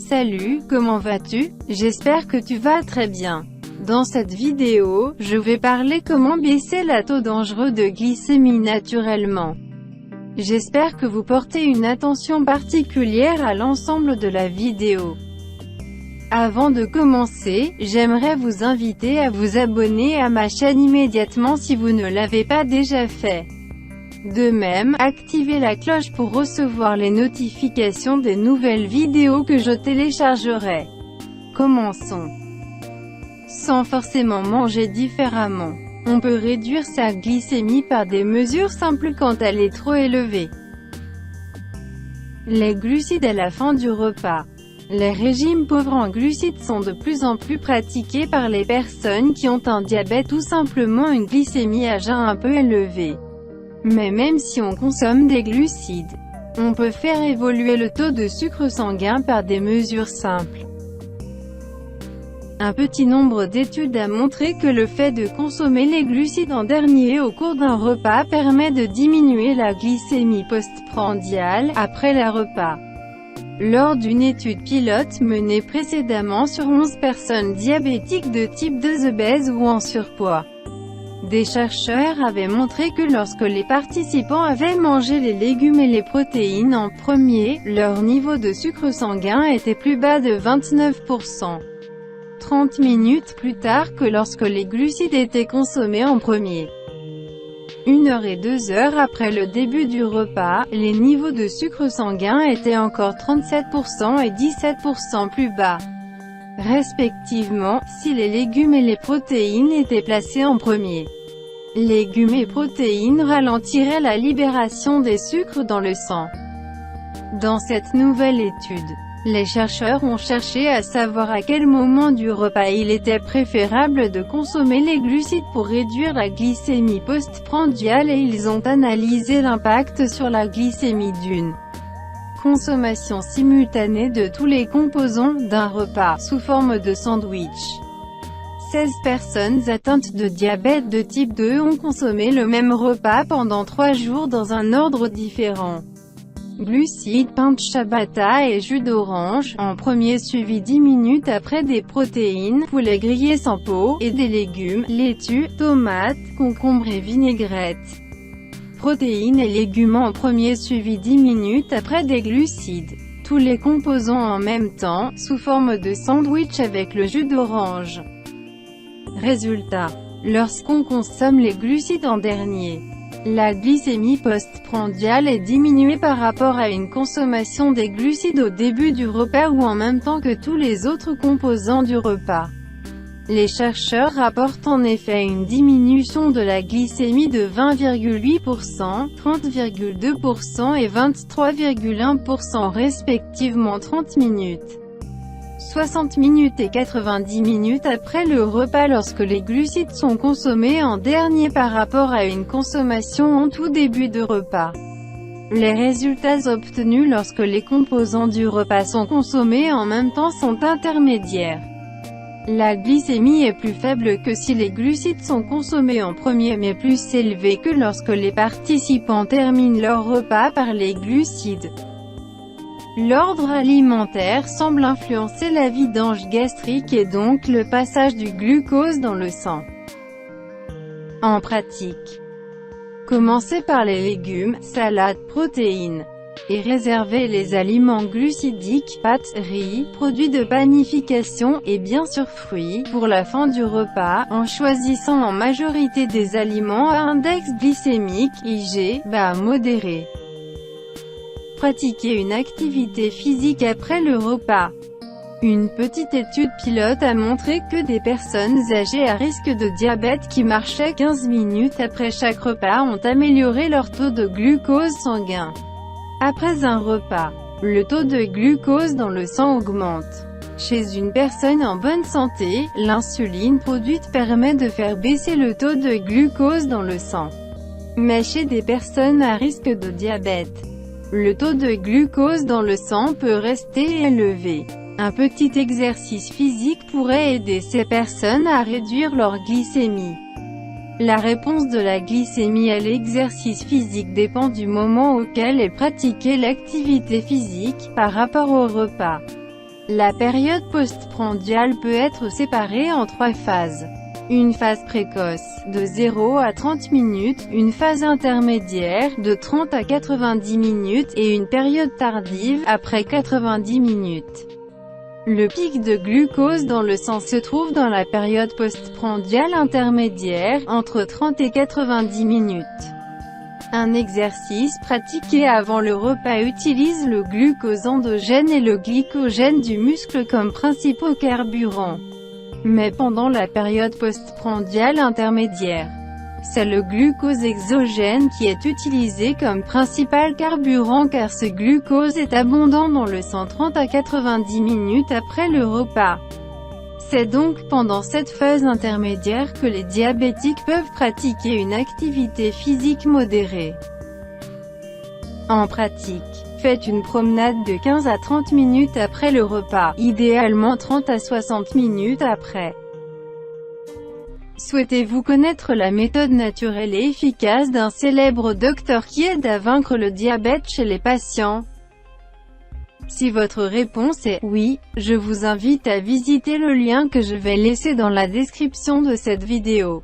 Salut, comment vas-tu? J'espère que tu vas très bien. Dans cette vidéo, je vais parler comment baisser le taux dangereux de glycémie naturellement. J'espère que vous portez une attention particulière à l'ensemble de la vidéo. Avant de commencer, j'aimerais vous inviter à vous abonner à ma chaîne immédiatement si vous ne l'avez pas déjà fait. De même, activez la cloche pour recevoir les notifications des nouvelles vidéos que je téléchargerai. Commençons. Sans forcément manger différemment. On peut réduire sa glycémie par des mesures simples quand elle est trop élevée. Les glucides à la fin du repas. Les régimes pauvres en glucides sont de plus en plus pratiqués par les personnes qui ont un diabète ou simplement une glycémie à jeun un peu élevée. Mais même si on consomme des glucides, on peut faire évoluer le taux de sucre sanguin par des mesures simples. Un petit nombre d'études a montré que le fait de consommer les glucides en dernier au cours d'un repas permet de diminuer la glycémie postprandiale, après le repas. Lors d'une étude pilote menée précédemment sur 11 personnes diabétiques de type 2 obèses ou en surpoids, des chercheurs avaient montré que lorsque les participants avaient mangé les légumes et les protéines en premier, leur niveau de sucre sanguin était plus bas de 29%. 30 minutes plus tard que lorsque les glucides étaient consommés en premier. 1 heure et 2 heures après le début du repas, les niveaux de sucre sanguin étaient encore 37% et 17% plus bas, respectivement, si les légumes et les protéines étaient placés en premier. Légumes et protéines ralentiraient la libération des sucres dans le sang. Dans cette nouvelle étude, les chercheurs ont cherché à savoir à quel moment du repas il était préférable de consommer les glucides pour réduire la glycémie postprandiale et ils ont analysé l'impact sur la glycémie d'une consommation simultanée de tous les composants d'un repas, sous forme de sandwich. 16 personnes atteintes de diabète de type 2 ont consommé le même repas pendant 3 jours dans un ordre différent. Glucides, pain de ciabatta et jus d'orange, en premier suivi 10 minutes après des protéines, poulet grillé sans peau, et des légumes, laitue, tomates, concombres et vinaigrette. Protéines et légumes en premier suivi 10 minutes après des glucides. Tous les composants en même temps, sous forme de sandwich avec le jus d'orange. Résultat. Lorsqu'on consomme les glucides en dernier, la glycémie postprandiale est diminuée par rapport à une consommation des glucides au début du repas ou en même temps que tous les autres composants du repas. Les chercheurs rapportent en effet une diminution de la glycémie de 20,8%, 30,2% et 23,1% respectivement 30 minutes. 60 minutes et 90 minutes après le repas lorsque les glucides sont consommés en dernier par rapport à une consommation en tout début de repas. Les résultats obtenus lorsque les composants du repas sont consommés en même temps sont intermédiaires. La glycémie est plus faible que si les glucides sont consommés en premier mais plus élevée que lorsque les participants terminent leur repas par les glucides. L'ordre alimentaire semble influencer la vidange gastrique et donc le passage du glucose dans le sang. En pratique, commencez par les légumes, salades, protéines, et réservez les aliments glucidiques, pâtes, riz, produits de panification, et bien sûr fruits, pour la fin du repas, en choisissant en majorité des aliments à index glycémique, IG, bas à modéré. Pratiquer une activité physique après le repas. Une petite étude pilote a montré que des personnes âgées à risque de diabète qui marchaient 15 minutes après chaque repas ont amélioré leur taux de glucose sanguin. Après un repas, le taux de glucose dans le sang augmente. Chez une personne en bonne santé, l'insuline produite permet de faire baisser le taux de glucose dans le sang. Mais chez des personnes à risque de diabète, le taux de glucose dans le sang peut rester élevé. Un petit exercice physique pourrait aider ces personnes à réduire leur glycémie. La réponse de la glycémie à l'exercice physique dépend du moment auquel est pratiquée l'activité physique, par rapport au repas. La période postprandiale peut être séparée en 3 phases. Une phase précoce, de 0 à 30 minutes, une phase intermédiaire, de 30 à 90 minutes, et une période tardive, après 90 minutes. Le pic de glucose dans le sang se trouve dans la période postprandiale intermédiaire, entre 30 et 90 minutes. Un exercice pratiqué avant le repas utilise le glucose endogène et le glycogène du muscle comme principaux carburants. Mais pendant la période postprandiale intermédiaire, c'est le glucose exogène qui est utilisé comme principal carburant car ce glucose est abondant dans le sang 30 à 90 minutes après le repas. C'est donc pendant cette phase intermédiaire que les diabétiques peuvent pratiquer une activité physique modérée. En pratique, faites une promenade de 15 à 30 minutes après le repas, idéalement 30 à 60 minutes après. Souhaitez-vous connaître la méthode naturelle et efficace d'un célèbre docteur qui aide à vaincre le diabète chez les patients? Si votre réponse est « oui », je vous invite à visiter le lien que je vais laisser dans la description de cette vidéo.